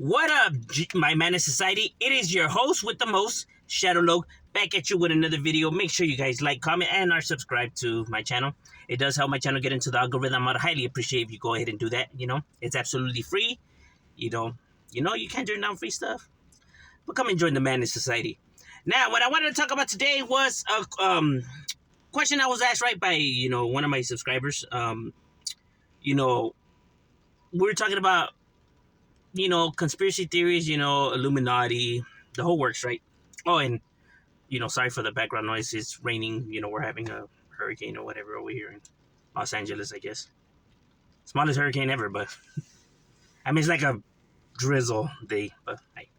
What up, my Madness Society? It is your host with the most, Shadowlog, back at you with another video. Make sure you guys like, comment, and are subscribed to my channel. It does help my channel get into the algorithm. I'd highly appreciate if you go ahead and do that. It's absolutely free. You can't turn down free stuff. But come and join the Madness Society. Now, what I wanted to talk about today was a question I was asked right by one of my subscribers. We were talking about conspiracy theories, Illuminati, the whole works, right? Oh, and, sorry for the background noise. It's raining. We're having a hurricane or whatever over here in Los Angeles, I guess. Smallest hurricane ever, but I mean, it's like a drizzle day, but hey.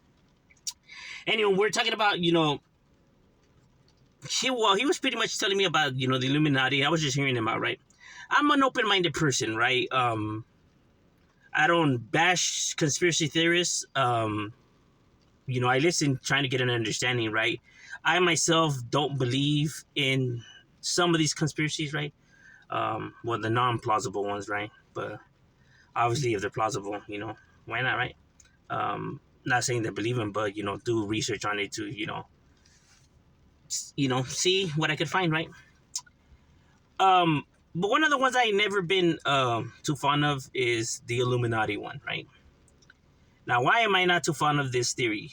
Anyway, we're talking about, he was pretty much telling me about, the Illuminati. I was just hearing him out, right? I'm an open-minded person, right? I don't bash conspiracy theorists. I listen trying to get an understanding, right? I myself don't believe in some of these conspiracies, right? Well, the non-plausible ones, right? But obviously, if they're plausible, why not, right? Not saying that believe them, but, do research on it to, see what I could find, right? But one of the ones I never been too fond of is the Illuminati one, right? Now, why am I not too fond of this theory?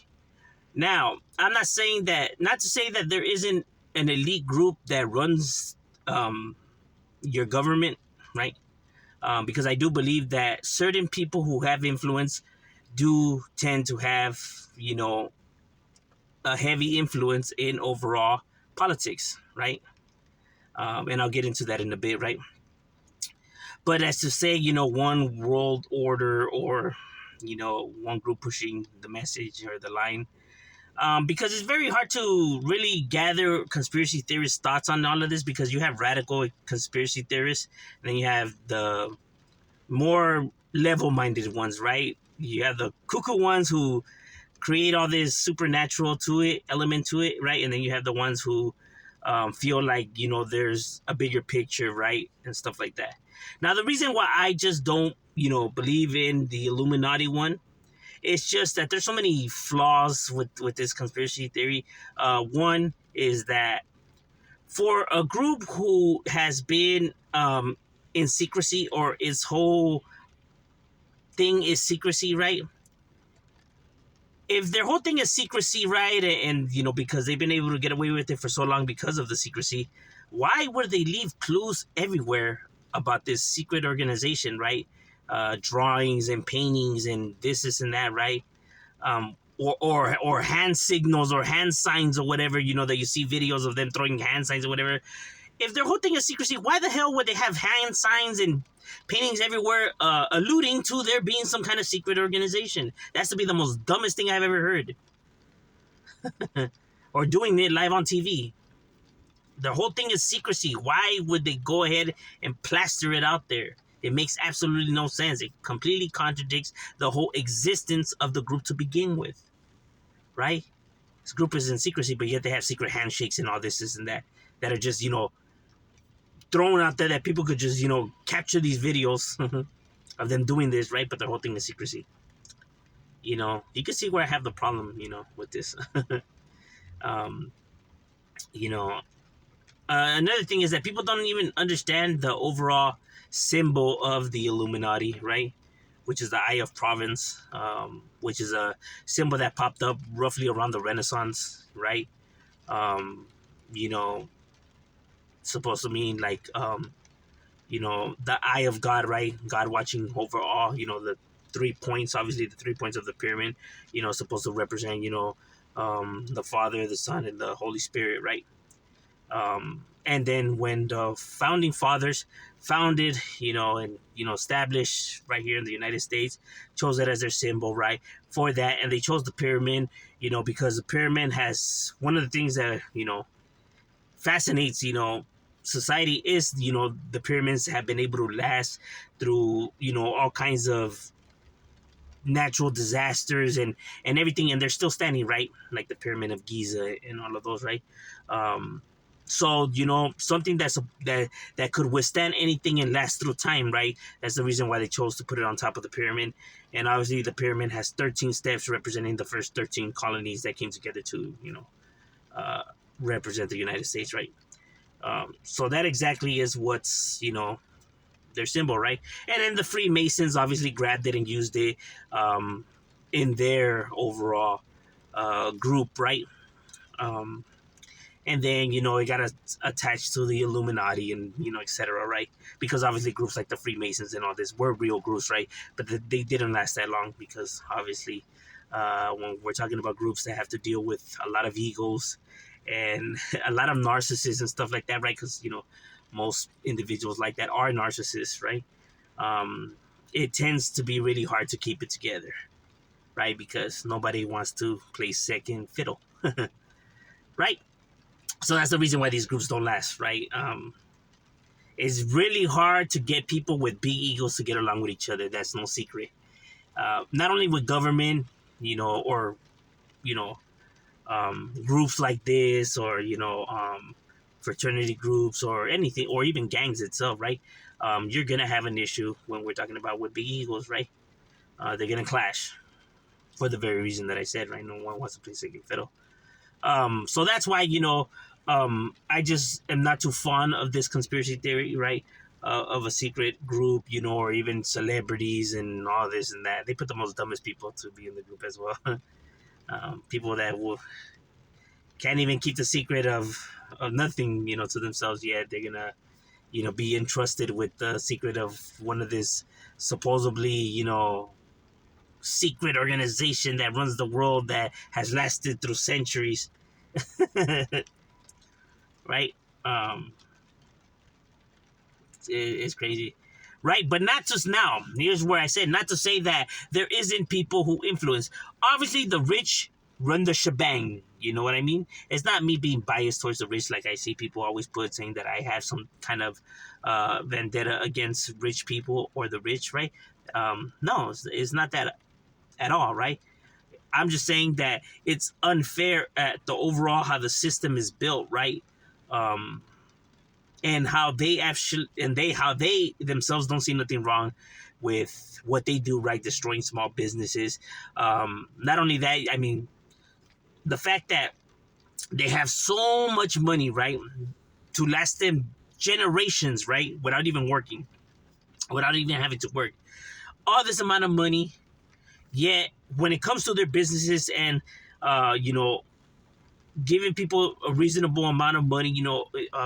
Now, I'm not saying that, not to say that there isn't an elite group that runs your government, right? Because I do believe that certain people who have influence do tend to have, a heavy influence in overall politics, right? And I'll get into that in a bit, right? But as to say, one world order or, one group pushing the message or the line, because it's very hard to really gather conspiracy theorists' thoughts on all of this, because you have radical conspiracy theorists, and then you have the more level-minded ones, right? You have the cuckoo ones who create all this supernatural element to it, right? And then you have the ones who feel like, there's a bigger picture, right? And stuff like that. Now, the reason why I just don't, believe in the Illuminati one, it's just that there's so many flaws with this conspiracy theory. One is that for a group who has been in secrecy, or its whole thing is secrecy, right? If their whole thing is secrecy, right, and because they've been able to get away with it for so long because of the secrecy, why would they leave clues everywhere about this secret organization, right? Drawings and paintings and this and that, right? Or hand signals or hand signs or whatever, that you see videos of them throwing hand signs or whatever. If their whole thing is secrecy, why the hell would they have hand signs and paintings everywhere alluding to there being some kind of secret organization? That's to be the most dumbest thing I've ever heard. Or doing it live on TV. The whole thing is secrecy. Why would they go ahead and plaster it out there? It makes absolutely no sense. It completely contradicts the whole existence of the group to begin with. Right? This group is in secrecy, but yet they have secret handshakes and all this and that are just, thrown out there that people could just, capture these videos of them doing this, right? But the whole thing is secrecy. You can see where I have the problem, with this. Another thing is that people don't even understand the overall symbol of the Illuminati, right? Which is the Eye of Providence, which is a symbol that popped up roughly around the Renaissance, right? Supposed to mean like, the eye of God, right? God watching over all, the 3 points, obviously the 3 points of the pyramid, supposed to represent, the Father, the Son, and the Holy Spirit, right? And then when the founding fathers founded, and, established right here in the United States, chose it as their symbol, right? For that, and they chose the pyramid, because the pyramid has one of the things that, fascinates, society is, the pyramids have been able to last through, all kinds of natural disasters and everything, and they're still standing, right? Like the Pyramid of Giza and all of those, right? So something that could withstand anything and last through time, right? That's the reason why they chose to put it on top of the pyramid. And obviously the pyramid has 13 steps representing the first 13 colonies that came together to uh, represent the United States, right? So that exactly is what's their symbol, right? And then the Freemasons obviously grabbed it and used it in their overall group, right? um, and then it got attached to the Illuminati and etc. Right? Because obviously groups like the Freemasons and all this were real groups, right? But they didn't last that long because obviously when we're talking about groups that have to deal with a lot of egos and a lot of narcissists and stuff like that, right? Because most individuals like that are narcissists, right? Um, it tends to be really hard to keep it together, right? Because nobody wants to play second fiddle, right? So that's the reason why these groups don't last, right? It's really hard to get people with big egos to get along with each other. That's no secret. Not only with government, or you know, groups like this, or fraternity groups, or anything, or even gangs itself, right? You're gonna have an issue when we're talking about with big egos, right? They're gonna clash for the very reason that I said, right? No one wants to play second fiddle. So that's why I just am not too fond of this conspiracy theory, right? Of a secret group, or even celebrities and all this and that. They put the most dumbest people to be in the group as well. People that can't even keep the secret of nothing, to themselves yet. They're gonna, be entrusted with the secret of one of this supposedly, secret organization that runs the world that has lasted through centuries. Right? Um, it's crazy. Right? But not just now. Here's where I said not to say that there isn't people who influence. Obviously, the rich run the shebang. You know what I mean? It's not me being biased towards the rich, like I see people always put, saying that I have some kind of vendetta against rich people or the rich, right? No, it's not that at all, right? I'm just saying that it's unfair at the overall how the system is built, right? Um, and how they themselves don't see nothing wrong with what they do, right? Destroying small businesses. Not only that, I mean, the fact that they have so much money, right, to last them generations, right, without even working, without even having to work. All this amount of money, yet when it comes to their businesses and giving people a reasonable amount of money,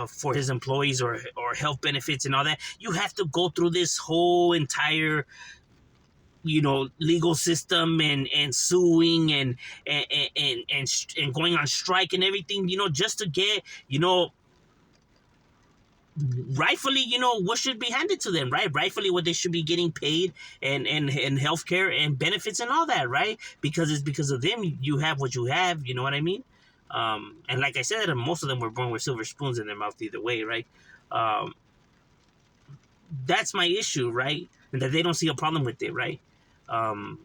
for his employees or health benefits and all that, you have to go through this whole entire, legal system and suing and going on strike and everything, just to get, rightfully, what should be handed to them, right? Rightfully, what they should be getting paid and healthcare and benefits and all that, right? Because it's because of them you have what you have. You know what I mean? And like I said, most of them were born with silver spoons in their mouth either way, right? Um, that's my issue, right? And that they don't see a problem with it, right? Um,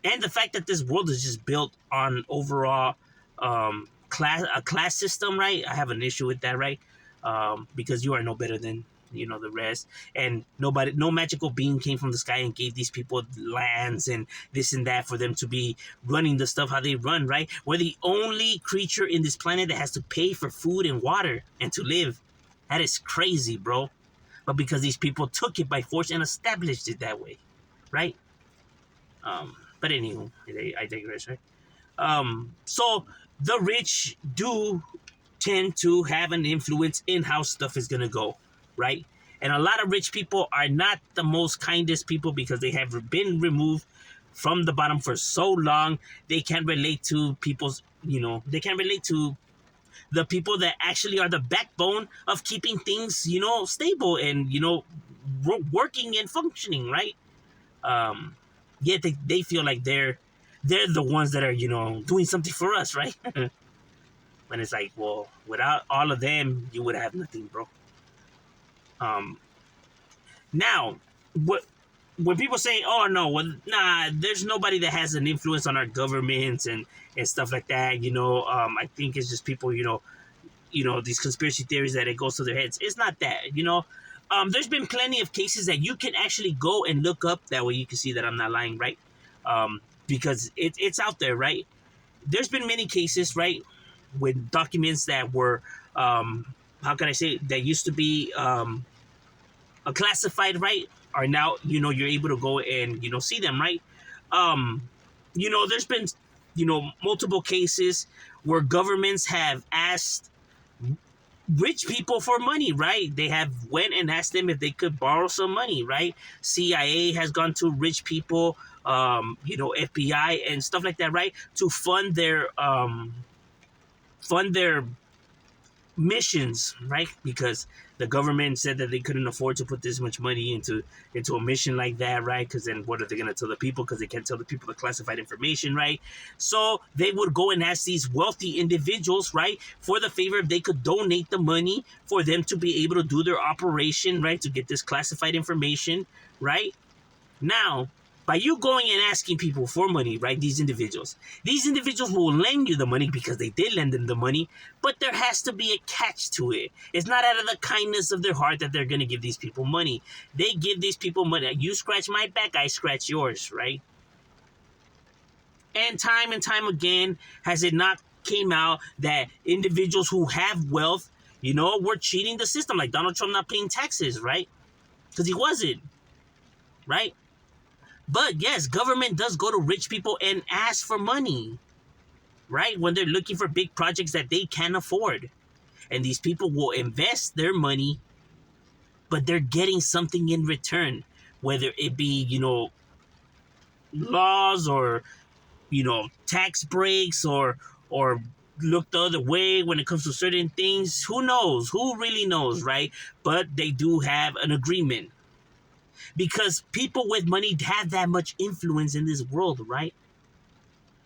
and the fact that this world is just built on overall a class system, right? I have an issue with that, right? Because you are no better than the rest, and no magical being came from the sky and gave these people lands and this and that for them to be running the stuff how they run, right? We're the only creature in this planet that has to pay for food and water and to live. That is crazy, bro. But because these people took it by force and established it that way, right? But anywho, I digress, right? So the rich do tend to have an influence in how stuff is gonna go, right? And a lot of rich people are not the most kindest people because they have been removed from the bottom for so long. They can't relate to people's, they can't relate to the people that actually are the backbone of keeping things, stable and, working and functioning, right? Yet they feel like they're the ones that are, doing something for us, right? And it's like, well, without all of them, you would have nothing, bro. Um, Now, when people say, "Oh no, well, nah, there's nobody that has an influence on our governments and stuff like that," I think it's just people, these conspiracy theories that it goes to their heads. It's not that. There's been plenty of cases that you can actually go and look up. That way you can see that I'm not lying, right? Because it's out there, right? There's been many cases, right, with documents that were, how can I say, that used to be a classified, right, are now, you're able to go and, see them, right? There's been, multiple cases where governments have asked rich people for money, right? They have went and asked them if they could borrow some money, right? CIA has gone to rich people, FBI and stuff like that, right? To fund their missions, right? Because the government said that they couldn't afford to put this much money into a mission like that, right? Because then what are they going to tell the people? Because they can't tell the people the classified information, right? So they would go and ask these wealthy individuals, right, for the favor if they could donate the money for them to be able to do their operation, right, to get this classified information, right? Now, by you going and asking people for money, right, these individuals will lend you the money because they did lend them the money, but there has to be a catch to it. It's not out of the kindness of their heart that they're going to give these people money. They give these people money. You scratch my back, I scratch yours, right? And time again, has it not came out that individuals who have wealth, were cheating the system, like Donald Trump not paying taxes, right? Because he wasn't, right? But yes, government does go to rich people and ask for money, right? When they're looking for big projects that they can't afford. And these people will invest their money, but they're getting something in return, whether it be, laws or, tax breaks or look the other way when it comes to certain things. Who knows? Who really knows, right? But they do have an agreement. Because people with money have that much influence in this world, right?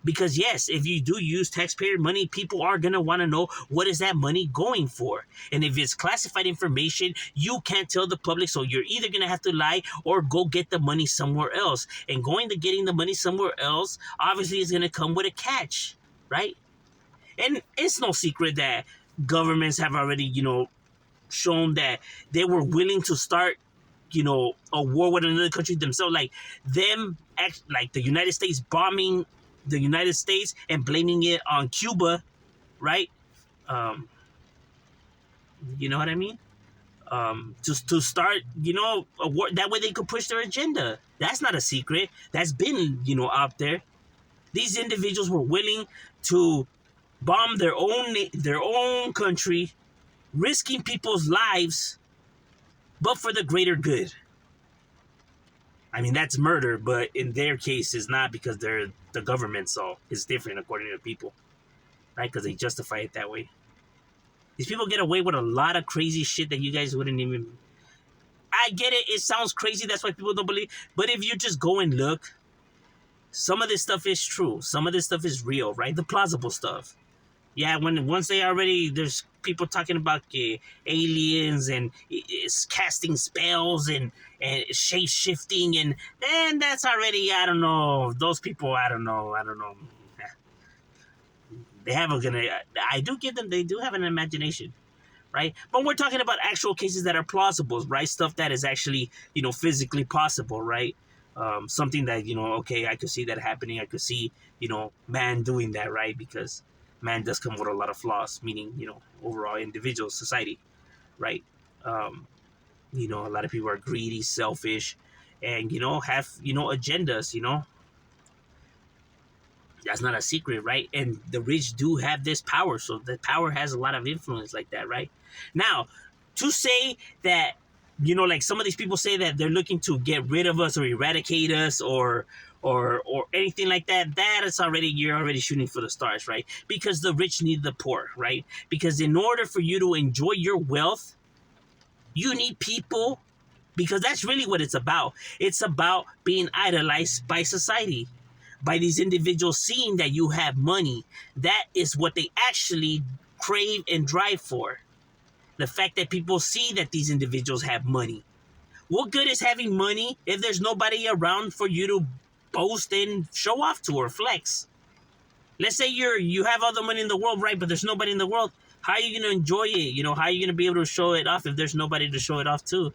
Because yes, if you do use taxpayer money, people are going to want to know what is that money going for. And if it's classified information, you can't tell the public. So you're either going to have to lie or go get the money somewhere else. And going to getting the money somewhere else, obviously is going to come with a catch, right? And it's no secret that governments have already, shown that they were willing to start a war with another country themselves, like the United States bombing the United States and blaming it on Cuba, right? You know what I mean? Just to start, a war, that way they could push their agenda. That's not a secret. That's been, out there. These individuals were willing to bomb their own country, risking people's lives, but for the greater good. I mean, that's murder, but in their case, it's not because they're the government, so it's different according to people, right? Because they justify it that way. These people get away with a lot of crazy shit that you guys wouldn't even... I get it. It sounds crazy. That's why people don't believe. But if you just go and look, some of this stuff is true. Some of this stuff is real, right? The plausible stuff. Yeah, once they already, there's people talking about aliens and it's casting spells and shape shifting, and then that's already, I don't know, those people, I don't know. They have I do give them, they do have an imagination, right? But we're talking about actual cases that are plausible, right? Stuff that is actually, physically possible, right? Something that, okay, I could see that happening. I could see, man doing that, right? Because man does come with a lot of flaws, meaning, overall individual society, right? A lot of people are greedy, selfish, and, have, agendas, That's not a secret, right? And the rich do have this power, so the power has a lot of influence like that, right? Now, to say that, like some of these people say that they're looking to get rid of us or eradicate us or anything like that, you're already shooting for the stars, right? Because the rich need the poor, right? Because in order for you to enjoy your wealth, you need people, because that's really what it's about. It's about being idolized by society, by these individuals seeing that you have money. That is what they actually crave and drive for. The fact that people see that these individuals have money. What good is having money if there's nobody around for you to boast and show off to or flex? Let's say you have all the money in the world, right? But there's nobody in the world. How are you going to enjoy it? You know, how are you going to be able to show it off if there's nobody to show it off to?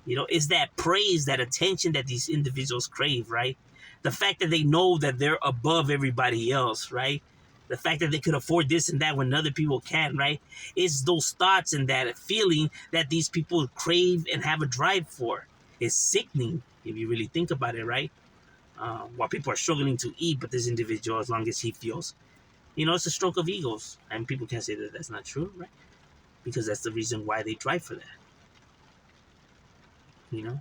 You know, is that praise, that attention that these individuals crave, right? The fact that they know that they're above everybody else, right? The fact that they could afford this and that when other people can't, right? It's those thoughts and that feeling that these people crave and have a drive for. It's sickening if you really think about it, right? While people are struggling to eat, but this individual, as long as he feels, you know, it's a stroke of egos. And people can't say that that's not true, right? Because that's the reason why they drive for that, you know?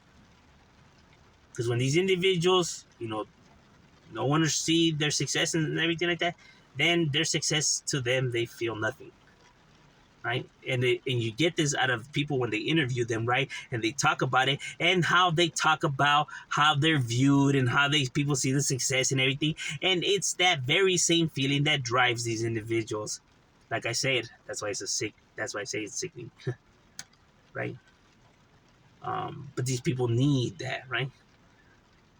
Because when these individuals, you know, no one will see their success and everything like that, then their success to them, they feel nothing, right? And you get this out of people when they interview them, right? And they talk about it and how they talk about how they're viewed and how people see the success and everything. And it's that very same feeling that drives these individuals. Like I said, that's why that's why I say it's sickening, right? But these people need that, right?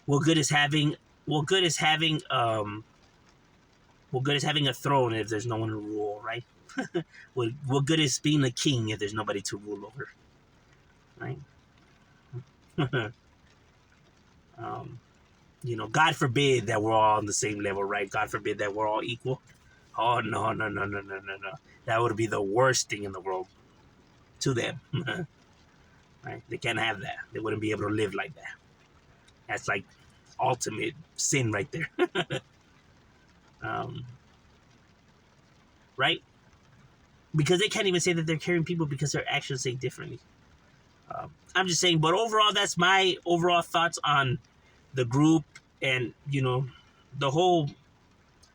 What good is having what good is having what good is having a throne if there's no one to rule, right? what good is being a king if there's nobody to rule over, right? um, you know, God forbid that we're all on the same level, right? God forbid that we're all equal. Oh no, no, no, no, no, no, no. That would be the worst thing in the world to them. Right? They can't have that. They wouldn't be able to live like that. That's like ultimate sin right there. um, right? Because they can't even say that they're caring people because their actions say differently. I'm just saying, but overall, that's my overall thoughts on the group and, you know, the whole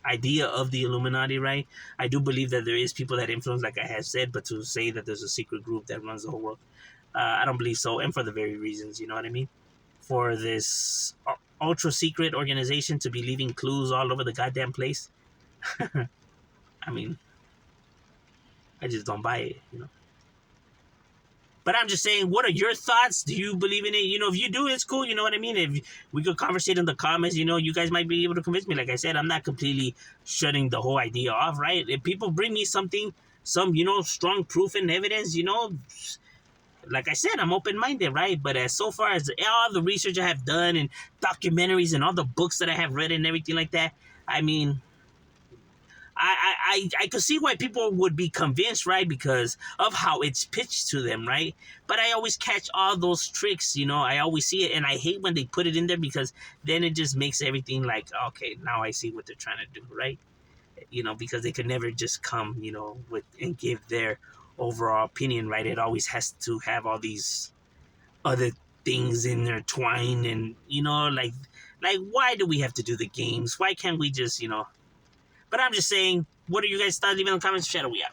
idea of the Illuminati, right? I do believe that there is people that influence, like I have said, but to say that there's a secret group that runs the whole world, I don't believe so. And for the very reasons, you know what I mean? For this ultra secret organization to be leaving clues all over the goddamn place. I mean, I just don't buy it, you know. But I'm just saying, what are your thoughts? Do you believe in it? You know, if you do, it's cool. You know what I mean? If we could conversate in the comments, you know, you guys might be able to convince me. Like I said, I'm not completely shutting the whole idea off, right? If people bring me something, you know, strong proof and evidence, you know, like I said, I'm open-minded, right? But as so far as all the research I have done and documentaries and all the books that I have read and everything like that, I mean, I could see why people would be convinced, right? Because of how it's pitched to them, right? But I always catch all those tricks, you know. I always see it, and I hate when they put it in there because then it just makes everything like, okay, now I see what they're trying to do, right? You know, because they could never just come, you know, with and give their overall opinion, right? It always has to have all these other things intertwined, and you know, like why do we have to do the games? Why can't we just, you know? But I'm just saying, what are you guys thoughts? Leave in the comments. Shadow, we out.